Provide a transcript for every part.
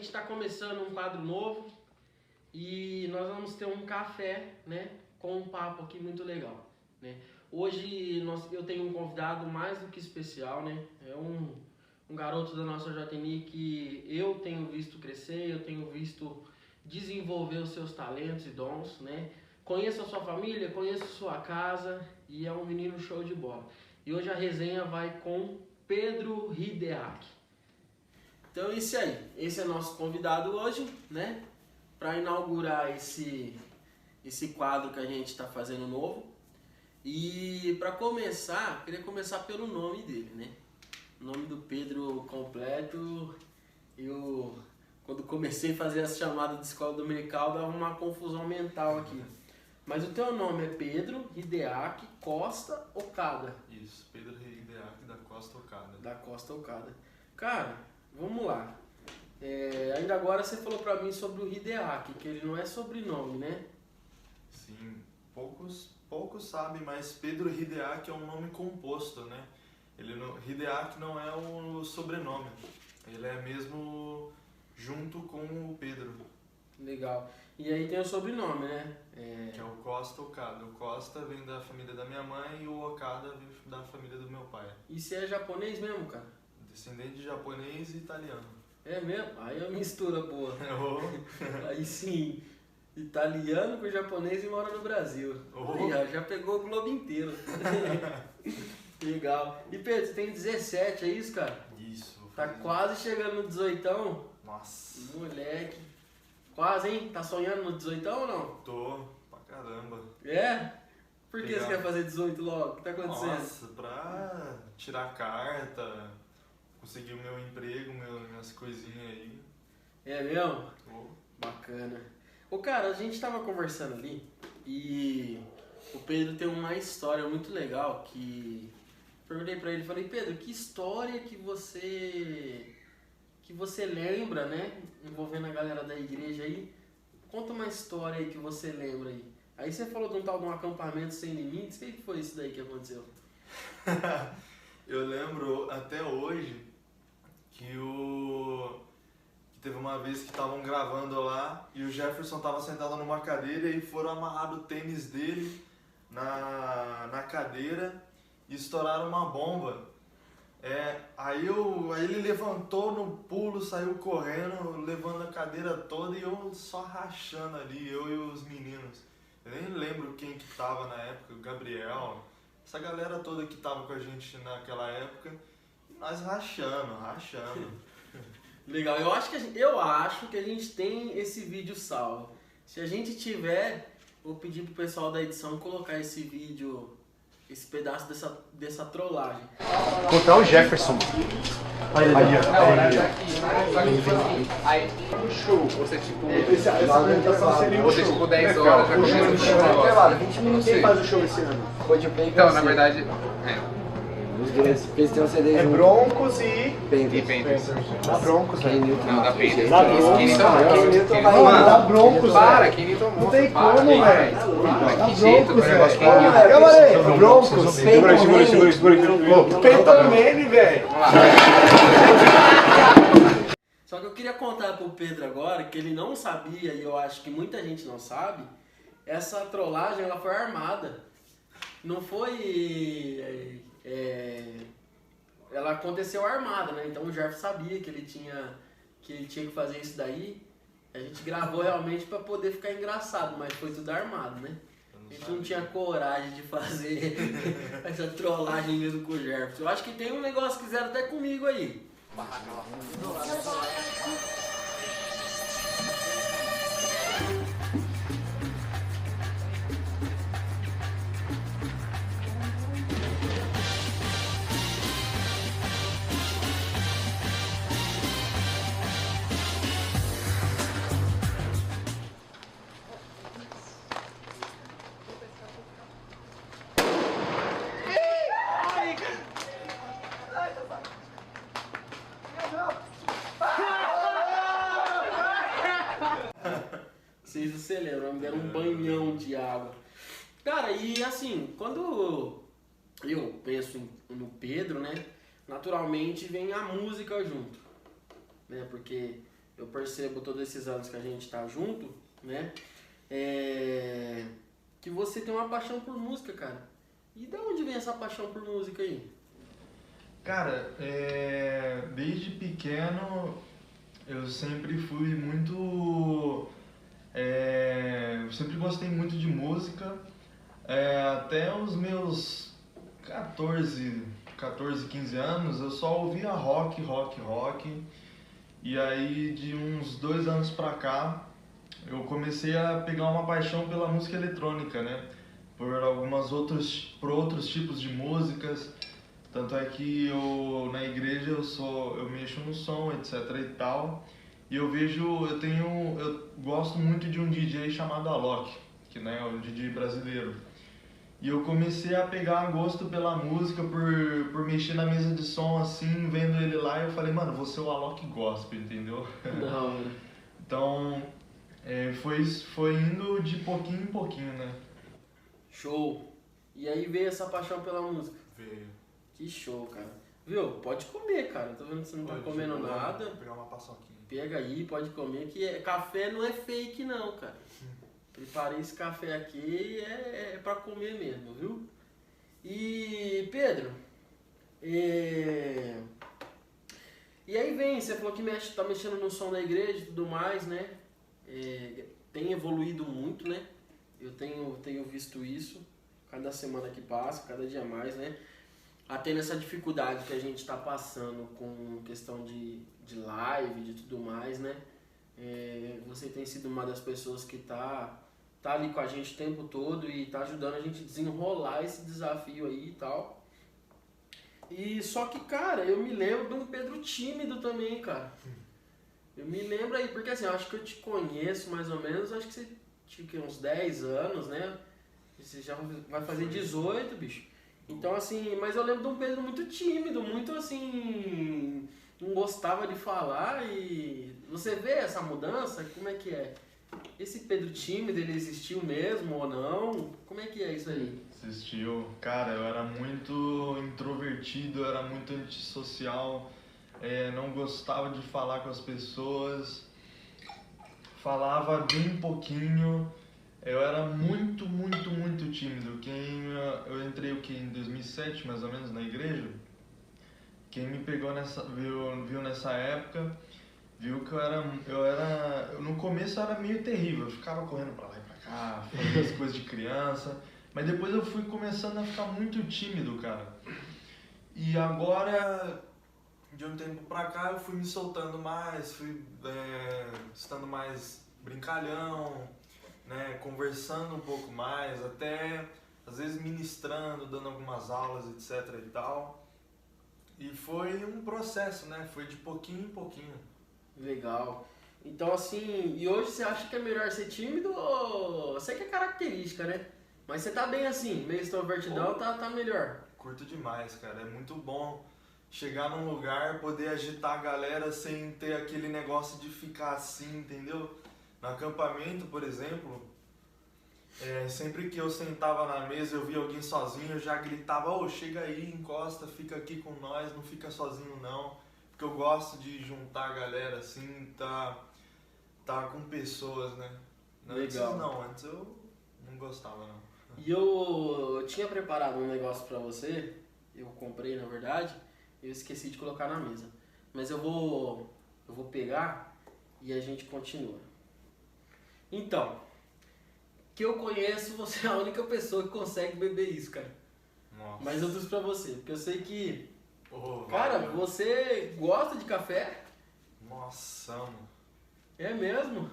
gente está começando um quadro novo e nós vamos ter um café, né, com um papo aqui muito legal, né? Hoje eu tenho um convidado mais do que especial, né? É um garoto da nossa JNI que eu tenho visto crescer, eu tenho visto desenvolver os seus talentos e dons, né? Conheço a sua família, conheço a sua casa e é um menino show de bola. E hoje a resenha vai com Pedro Hideaki. Então é isso aí, esse é nosso convidado hoje, né? Para inaugurar esse quadro que a gente está fazendo novo. E para começar, queria começar pelo nome dele, né? O nome do Pedro completo, quando comecei a fazer essa chamada de escola dominical, dava uma confusão mental aqui. Mas o teu nome é Pedro Hideaki Costa Okada. Isso, Pedro Hideaki da Costa Okada. Da Costa Okada. Cara, vamos lá. Ainda agora você falou pra mim sobre o Hideaki, que ele não é sobrenome, né? Sim, poucos sabem, mas Pedro Hideaki é um nome composto, né? Hideaki não é o sobrenome, ele é mesmo junto com o Pedro. Legal. E aí tem o sobrenome, né? Que é o Costa Okada. O Costa vem da família da minha mãe e o Okada vem da família do meu pai. E você é japonês mesmo, cara? Descendente de japonês e italiano. É mesmo? Aí é uma mistura boa. Oh. Aí sim, italiano com japonês e mora no Brasil. Oh. Já pegou o globo inteiro. Legal. E Pedro, você tem 17, é isso, cara? Isso. Tá quase chegando no 18ão? Nossa. Moleque. Quase, hein? Tá sonhando no 18ão ou não? Tô, pra caramba. É? Por que Legal. você quer fazer 18 logo? O que tá acontecendo? Nossa, pra tirar carta, conseguir o meu emprego, minhas coisinhas aí. É mesmo? Oh. Bacana. Ô cara, a gente tava conversando ali e o Pedro tem uma história muito legal que... Perguntei pra ele, falei, Pedro, que história que você lembra, né? Envolvendo a galera da igreja aí. Conta uma história aí que você lembra aí. Aí você falou de um tal de um acampamento sem limites. O que foi isso daí que aconteceu? Eu lembro até hoje que teve uma vez que estavam gravando lá e o Jefferson estava sentado numa cadeira e foram amarrar o tênis dele na cadeira e estouraram uma bomba. Aí ele levantou no pulo, saiu correndo, levando a cadeira toda e eu só rachando ali, eu e os meninos. Eu nem lembro quem que tava na época, o Gabriel, essa galera toda que tava com a gente naquela época, e nós rachando. Legal, eu acho que a gente tem esse vídeo salvo. Se a gente tiver, vou pedir pro pessoal da edição colocar esse vídeo, esse pedaço dessa trollagem. Encontrar o Jefferson. Aí, um show, você tipo... Essa apresentação seria Você tipo 10 horas, já começa o show. 20 minutos quem faz o show esse ano? Então, na verdade... Eles têm um CD É junto. Broncos e... E Panthers. Da Broncos, Ken velho. Newton. Não, da Panthers. Da Kenny Broncos. Mano, Da Broncos, para, velho. Kenny tomou. Não tem para, como, velho. velho. Mas Da que jeito, Broncos, o negócio velho. Kenny Newton. Calma aí, Broncos. Segura. Peyton Manning, velho. Só que eu queria contar pro Pedro agora, que ele não sabia, e eu acho que muita gente não sabe, essa trollagem ela foi armada. Não foi... ela aconteceu armada, né? Então o Jefferson sabia que ele tinha que fazer isso daí. A gente gravou realmente pra poder ficar engraçado, mas foi tudo armado, né? A gente não tinha coragem de fazer essa trollagem mesmo com o Jefferson. Eu acho que tem um negócio que fizeram até comigo aí. Você lembra, me deram um banhão de água. Cara, e assim, quando eu penso no Pedro, né, naturalmente vem a música junto, né, porque eu percebo todos esses anos que a gente tá junto, né? Que você tem uma paixão por música, cara. E de onde vem essa paixão por música aí? Cara, desde pequeno eu sempre fui muito... sempre gostei muito de música. Até os meus 14, 15 anos eu só ouvia rock. E aí de uns 2 anos pra cá eu comecei a pegar uma paixão pela música eletrônica, né? Por outros tipos de músicas. Tanto é que na igreja eu mexo no som, etc e tal. E eu gosto muito de um DJ chamado Alok, que, né, é um DJ brasileiro. E eu comecei a pegar gosto pela música, por mexer na mesa de som assim, vendo ele lá, e eu falei, mano, vou ser o Alok Gospel, entendeu? Não. Então, foi indo de pouquinho em pouquinho, né? Show! E aí veio essa paixão pela música? Veio. Que show, cara. Viu? Pode comer, cara. Tô vendo que você não tá comendo nada. Vou pegar uma paçoquinha. Pega aí, pode comer, que café não é fake não, cara. Preparei esse café aqui e é pra comer mesmo, viu? E Pedro, e aí você falou que tá mexendo no som da igreja e tudo mais, né? Tem evoluído muito, né? Eu tenho visto isso, cada semana que passa, cada dia mais, né? Até nessa dificuldade que a gente está passando com questão de live, de tudo mais, né? Você tem sido uma das pessoas que tá ali com a gente o tempo todo e tá ajudando a gente a desenrolar esse desafio aí e tal. E só que, cara, eu me lembro de um Pedro tímido também, cara. Eu me lembro aí, porque assim, eu acho que eu te conheço mais ou menos, acho que você tinha uns 10 anos, né? Você já vai fazer 18, bicho. Então assim, mas eu lembro de um Pedro muito tímido, muito assim, não gostava de falar. E você vê essa mudança? Como é que é? Esse Pedro tímido, ele existiu mesmo ou não? Como é que é isso aí? Existiu. Cara, eu era muito introvertido, eu era muito antissocial, não gostava de falar com as pessoas, falava bem pouquinho. Eu era muito tímido. Eu entrei em 2007, mais ou menos, na igreja. Quem me pegou viu nessa época, viu que no começo eu era meio terrível. Eu ficava correndo pra lá e pra cá, fazendo as coisas de criança. Mas depois eu fui começando a ficar muito tímido, cara. E agora, de um tempo pra cá, eu fui me soltando mais, fui estando mais brincalhão, né, conversando um pouco mais, até às vezes ministrando, dando algumas aulas, etc e tal. E foi um processo, né? Foi de pouquinho em pouquinho. Legal. Então assim, e hoje você acha que é melhor ser tímido ou... Sei que é característica, né? Mas você tá bem assim, meio extrovertidão, tá melhor. Curto demais, cara. É muito bom chegar num lugar, poder agitar a galera sem ter aquele negócio de ficar assim, entendeu? No acampamento, por exemplo, sempre que eu sentava na mesa, eu via alguém sozinho, eu já gritava, ô, chega aí, encosta, fica aqui com nós, não fica sozinho não. Porque eu gosto de juntar a galera assim, tá com pessoas, né? Legal. Antes eu não gostava não. E eu tinha preparado um negócio pra você, eu comprei na verdade, eu esqueci de colocar na mesa. Mas eu vou pegar e a gente continua. Então, que eu conheço, você é a única pessoa que consegue beber isso, cara. Nossa. Mas eu trouxe pra você, porque eu sei que, cara, valeu. Você gosta de café? Nossa, amo. É mesmo?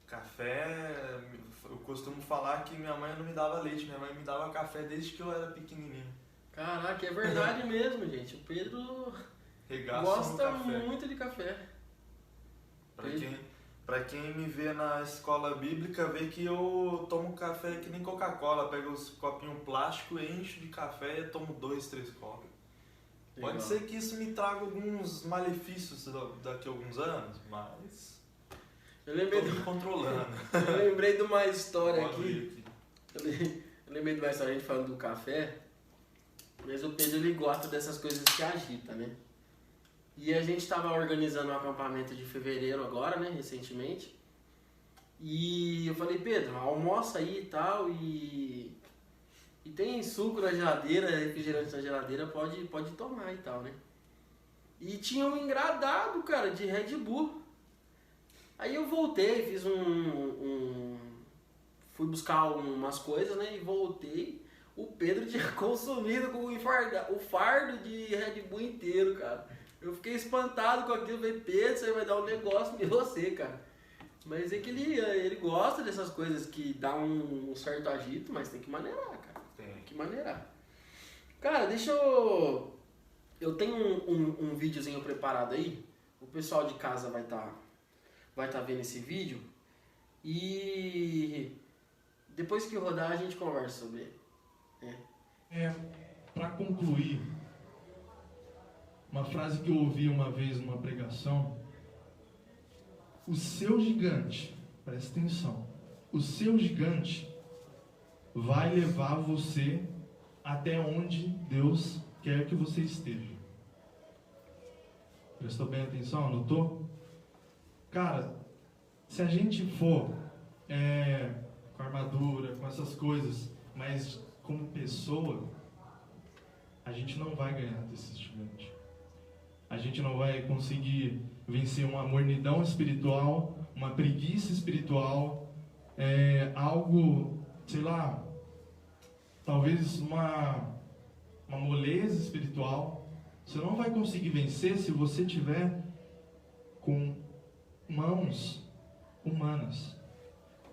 Café, eu costumo falar que minha mãe não me dava leite, minha mãe me dava café desde que eu era pequenininho. Caraca, é verdade mesmo, gente. O Pedro gosta muito de café. Pra quem me vê na escola bíblica, vê que eu tomo café que nem Coca-Cola. Pego os copinhos plásticos, encho de café e tomo 2, 3 copos. Legal. Pode ser que isso me traga alguns malefícios daqui a alguns anos, mas eu lembrei tô me controlando. Eu lembrei de uma história Pode aqui. Eu lembrei de uma história, a gente falando do café. Mas o Pedro, ele gosta dessas coisas que agita, né? E a gente estava organizando um acampamento de fevereiro agora, né, recentemente. E eu falei, Pedro, almoça aí e tal, e tem suco na geladeira, refrigerante na geladeira, pode tomar e tal, né. E tinha um engradado, cara, de Red Bull. Aí eu voltei, fiz fui buscar umas coisas, né, e voltei. O Pedro tinha consumido com o fardo de Red Bull inteiro, cara. Eu fiquei espantado com aquilo, falei, Pedro, você vai dar um negócio em você, cara. Mas é que ele gosta dessas coisas que dá um certo agito, mas tem que maneirar, cara. Tem que maneirar. Cara, deixa eu... Eu tenho um videozinho preparado aí. O pessoal de casa vai tá vendo esse vídeo. E depois que rodar a gente conversa sobre ele. Para concluir, uma frase que eu ouvi uma vez numa pregação: o seu gigante, presta atenção, o seu gigante vai levar você até onde Deus quer que você esteja. Prestou bem atenção? Anotou? Cara, se a gente for com armadura, com essas coisas, mas como pessoa, a gente não vai ganhar desse gigante. A gente não vai conseguir vencer uma mornidão espiritual, uma preguiça espiritual, algo, sei lá, talvez uma moleza espiritual. Você não vai conseguir vencer se você tiver com mãos humanas.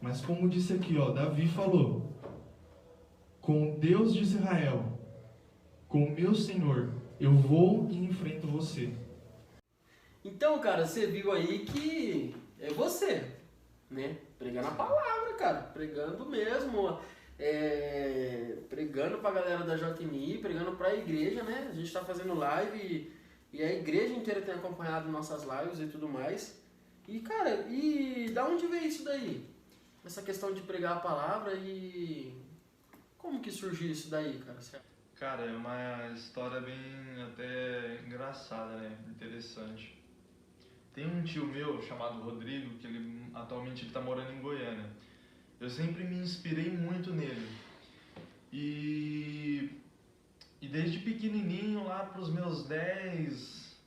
Mas como disse aqui, Davi falou, com o Deus de Israel, com o meu Senhor, eu vou e enfrento você. Então, cara, você viu aí que é você, né? Pregando a palavra, cara. Pregando mesmo. Pregando pra galera da JMI, pregando pra igreja, né? A gente tá fazendo live e a igreja inteira tem acompanhado nossas lives e tudo mais. E, cara, e da onde veio isso daí? Essa questão de pregar a palavra e... Como que surgiu isso daí, cara? Cara, é uma história bem até engraçada, né? Interessante. Tem um tio meu chamado Rodrigo, que ele atualmente está morando em Goiânia. Eu sempre me inspirei muito nele. E desde pequenininho, lá para os meus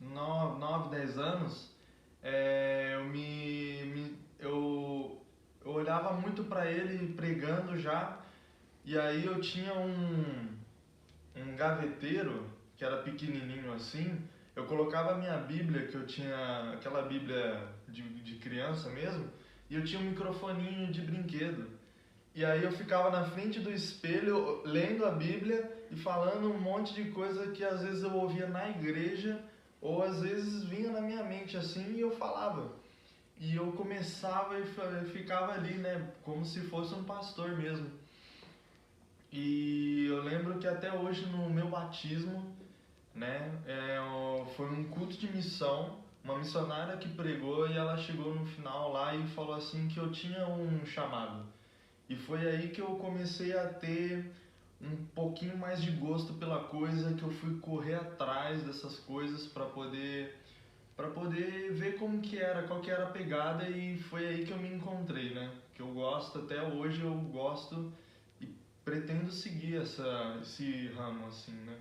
9, 10 anos, eu olhava muito para ele pregando já. E aí eu tinha um gaveteiro, que era pequenininho assim, eu colocava a minha Bíblia, que eu tinha aquela Bíblia de criança mesmo, e eu tinha um microfoninho de brinquedo. E aí eu ficava na frente do espelho, lendo a Bíblia e falando um monte de coisa que às vezes eu ouvia na igreja, ou às vezes vinha na minha mente assim e eu falava. E eu começava e ficava ali, né, como se fosse um pastor mesmo. E eu lembro que até hoje no meu batismo, né, foi um culto de missão, uma missionária que pregou e ela chegou no final lá e falou assim que eu tinha um chamado. E foi aí que eu comecei a ter um pouquinho mais de gosto pela coisa, que eu fui correr atrás dessas coisas para poder ver como que era, qual que era a pegada, e foi aí que eu me encontrei, né? Que eu gosto, até hoje eu gosto e pretendo seguir esse ramo, assim, né?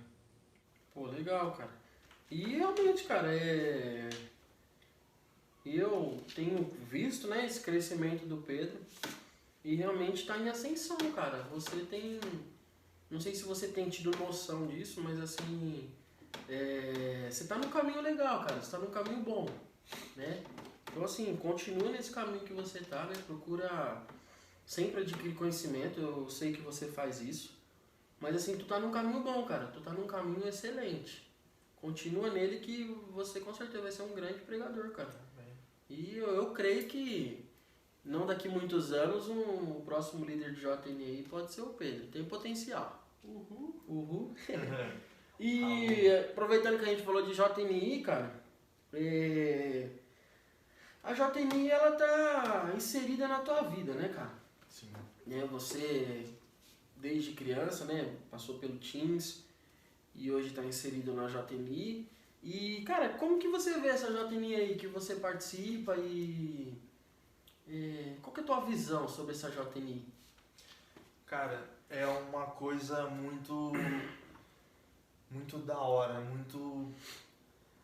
Pô, legal, cara. E realmente, cara, eu tenho visto, né, esse crescimento do Pedro e realmente tá em ascensão, cara. Você tem... Não sei se você tem tido noção disso, mas assim... você tá num caminho legal, cara. Você tá num caminho bom, né? Então, assim, continua nesse caminho que você tá, né? Procura sempre adquirir conhecimento. Eu sei que você faz isso. Mas, assim, tu tá num caminho bom, cara. Tu tá num caminho excelente. Continua nele que você, com certeza, vai ser um grande pregador, cara. E eu creio que, não daqui muitos anos, o próximo líder de JNI pode ser o Pedro. Tem potencial. Uhul. E aproveitando que a gente falou de JNI, cara, a JNI, ela tá inserida na tua vida, né, cara? Sim. Né, você, desde criança, né, passou pelo Teens e hoje está inserido na JNI. E, cara, como que você vê essa JNI aí que você participa e qual que é a tua visão sobre essa JNI? Cara, é uma coisa muito da hora, muito,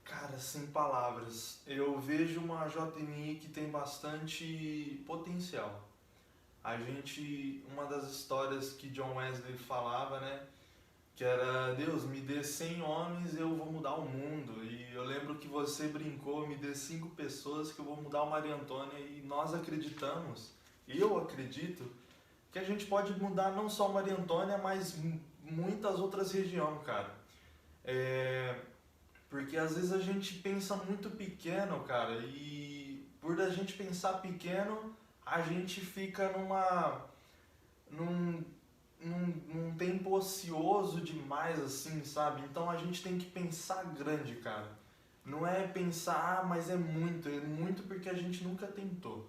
cara, sem palavras. Eu vejo uma JNI que tem bastante potencial. Uma das histórias que John Wesley falava, né, que era: Deus, me dê 100 homens e eu vou mudar o mundo. E eu lembro que você brincou: me dê 5 pessoas que eu vou mudar o Maria Antônia. E nós acreditamos, eu acredito, que a gente pode mudar não só Maria Antônia, mas muitas outras regiões, cara. Porque às vezes a gente pensa muito pequeno, cara, e por a gente pensar pequeno, a gente fica num tempo ocioso demais, assim, sabe? Então a gente tem que pensar grande, cara. Não é pensar, mas é muito porque a gente nunca tentou,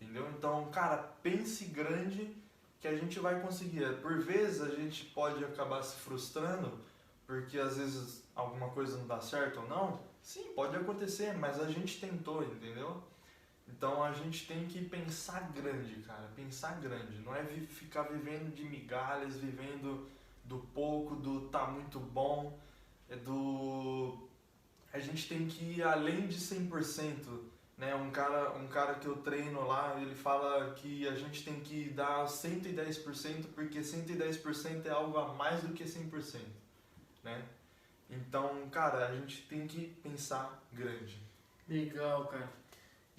entendeu? Então, cara, pense grande que a gente vai conseguir. Por vezes a gente pode acabar se frustrando, porque às vezes alguma coisa não dá certo ou não. Sim, pode acontecer, mas a gente tentou, entendeu? Então a gente tem que pensar grande, cara, pensar grande. Não é ficar vivendo de migalhas, vivendo do pouco, do tá muito bom, a gente tem que ir além de 100%, né? Um cara que eu treino lá, ele fala que a gente tem que dar 110%, porque 110% é algo a mais do que 100%, né? Então, cara, a gente tem que pensar grande. Legal, cara.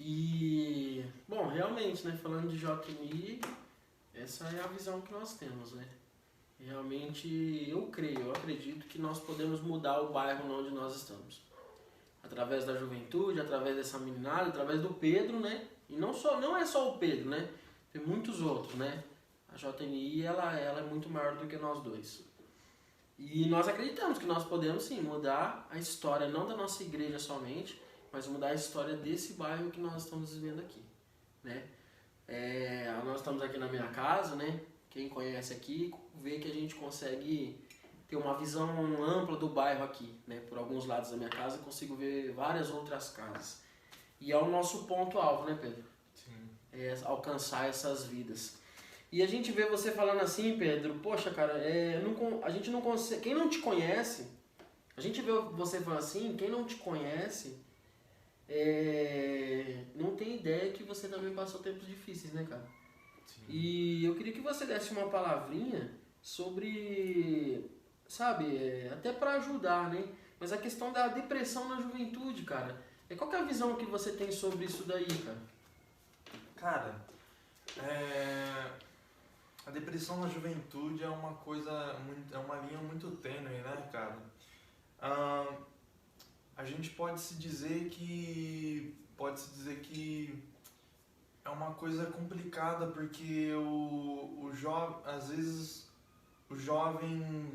E, bom, realmente, né, falando de JMI, essa é a visão que nós temos, né? Realmente, eu acredito que nós podemos mudar o bairro onde nós estamos. Através da juventude, através dessa meninada, através do Pedro, né? E não é só o Pedro, né? Tem muitos outros, né? A JNI, ela é muito maior do que nós dois. E nós acreditamos que nós podemos, sim, mudar a história, não da nossa igreja somente, mas mudar a história desse bairro que nós estamos vivendo aqui, né? Nós estamos aqui na minha casa, né? Quem conhece aqui vê que a gente consegue ter uma visão ampla do bairro aqui, né? Por alguns lados da minha casa eu consigo ver várias outras casas. E é o nosso ponto-alvo, né, Pedro? Sim. É alcançar essas vidas. E a gente vê você falando assim, Pedro, poxa, cara, a gente não consegue... Quem não te conhece, a gente vê você falando assim, quem não te conhece, não tem ideia que você também passou tempos difíceis, né, cara? Sim. E eu queria que você desse uma palavrinha sobre, sabe, até para ajudar, né? Mas a questão da depressão na juventude, cara. Qual que é a visão que você tem sobre isso daí, cara? Cara, a depressão na juventude é uma coisa, é uma linha muito tênue, né, cara? A gente pode se dizer que é uma coisa complicada, porque às vezes o jovem,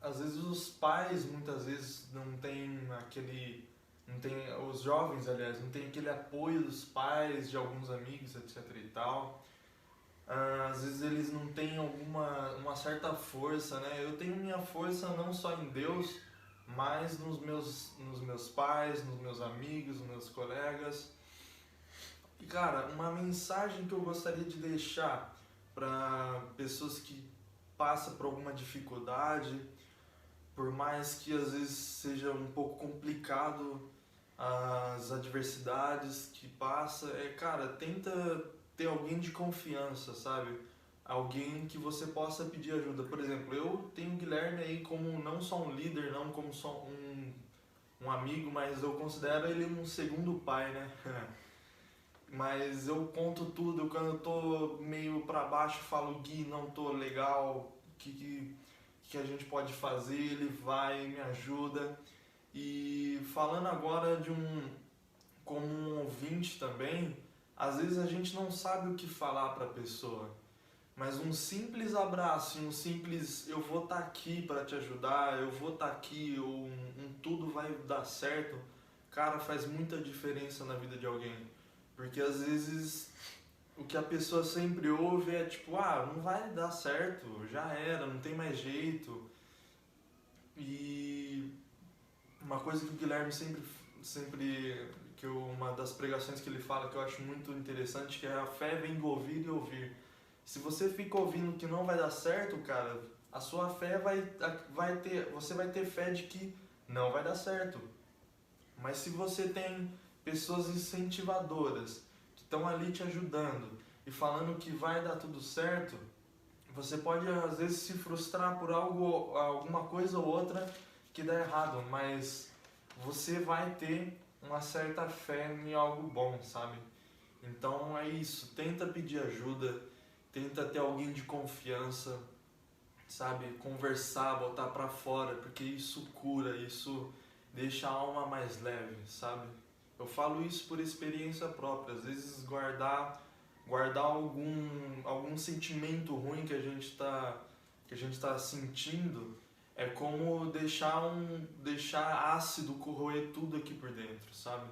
às vezes os pais muitas vezes os jovens, aliás, não tem aquele apoio dos pais, de alguns amigos, etc e tal. Às vezes eles não têm uma certa força, né? Eu tenho minha força não só em Deus, mas nos meus pais, nos meus amigos, nos meus colegas. E, cara, uma mensagem que eu gostaria de deixar para pessoas que passam por alguma dificuldade, por mais que às vezes seja um pouco complicado as adversidades que passa, cara, tenta ter alguém de confiança, sabe? Alguém que você possa pedir ajuda. Por exemplo, eu tenho o Guilherme aí como não só um líder, não como só um amigo, mas eu considero ele um segundo pai, né? Mas eu conto tudo, quando eu tô meio pra baixo, falo: Gui, não tô legal, o que a gente pode fazer? Ele vai, me ajuda. E falando agora como um ouvinte também, às vezes a gente não sabe o que falar pra pessoa, mas um simples abraço, um simples eu vou estar aqui para te ajudar, eu vou estar aqui, ou tudo vai dar certo, cara, faz muita diferença na vida de alguém. Porque às vezes o que a pessoa sempre ouve é tipo: não vai dar certo, já era, não tem mais jeito. E uma coisa que o Guilherme uma das pregações que ele fala que eu acho muito interessante, que é a fé vem do ouvir e ouvir. Se você fica ouvindo que não vai dar certo, cara, a sua fé você vai ter fé de que não vai dar certo. Mas se você tem pessoas incentivadoras que estão ali te ajudando e falando que vai dar tudo certo, você pode às vezes se frustrar por alguma coisa ou outra que dá errado, mas você vai ter uma certa fé em algo bom, sabe? Então é isso, tenta pedir ajuda, tenta ter alguém de confiança, sabe? Conversar, botar pra fora, porque isso cura, isso deixa a alma mais leve, sabe? Eu falo isso por experiência própria, às vezes guardar algum sentimento ruim que a gente tá sentindo é como deixar ácido corroer tudo aqui por dentro, sabe?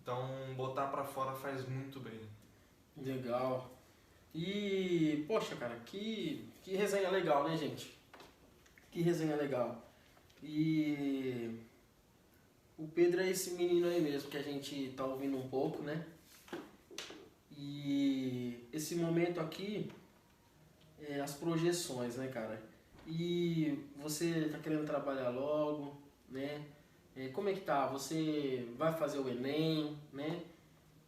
Então botar pra fora faz muito bem. Legal. E, poxa, cara, que resenha legal, né, gente? Que resenha legal. E o Pedro é esse menino aí mesmo que a gente tá ouvindo um pouco, né? E esse momento aqui é as projeções, né, cara? E você tá querendo trabalhar logo, né? Como é que tá? Você vai fazer o Enem, né?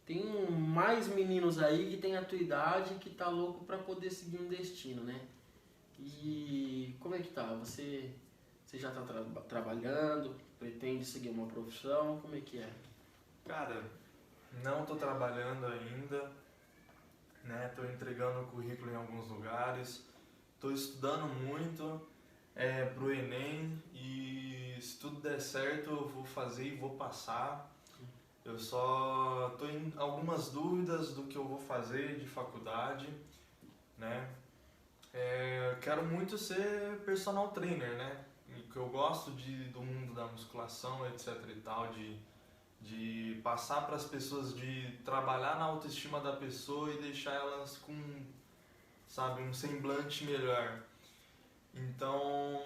Tem mais meninos aí que tem a tua idade que tá louco pra poder seguir um destino, né? E como é que tá? Você já tá trabalhando? Pretende seguir uma profissão? Como é que é? Cara, não tô trabalhando ainda, né? Tô entregando o currículo em alguns lugares, tô estudando muito pro Enem e se tudo der certo eu vou fazer e vou passar. Eu só tô em algumas dúvidas do que eu vou fazer de faculdade, né? Eu quero muito ser personal trainer, né? Que eu gosto do mundo da musculação, etc e tal, de passar para as pessoas, de trabalhar na autoestima da pessoa e deixar elas com, sabe, um semblante melhor. Então,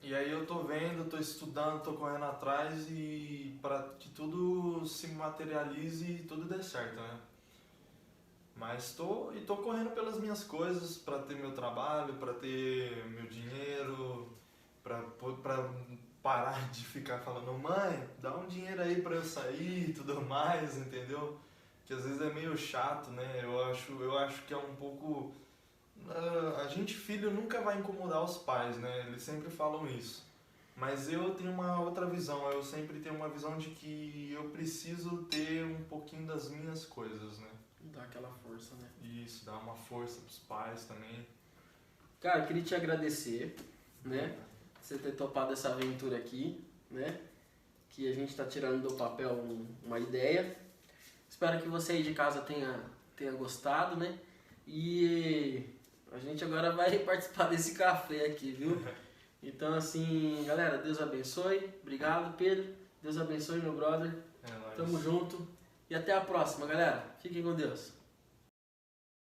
e aí eu tô vendo, tô estudando, tô correndo atrás e para que tudo se materialize e tudo dê certo, né? Mas tô correndo pelas minhas coisas para ter meu trabalho, para ter meu dinheiro, para parar de ficar falando, mãe, dá um dinheiro aí pra eu sair e tudo mais, entendeu? Que às vezes é meio chato, né? Eu acho que é um pouco... A gente, filho, nunca vai incomodar os pais, né? Eles sempre falam isso. Mas eu tenho uma outra visão, eu sempre tenho uma visão de que eu preciso ter um pouquinho das minhas coisas, né? Dá aquela força, né? Isso, dar uma força pros pais também. Cara, eu queria te agradecer, né? Você ter topado essa aventura aqui, né? Que a gente está tirando do papel uma ideia. Espero que você aí de casa tenha gostado, né? E a gente agora vai participar desse café aqui, viu? Então, assim, galera, Deus abençoe. Obrigado, Pedro. Deus abençoe, meu brother. É nóis. Tamo junto. E até a próxima, galera. Fiquem com Deus.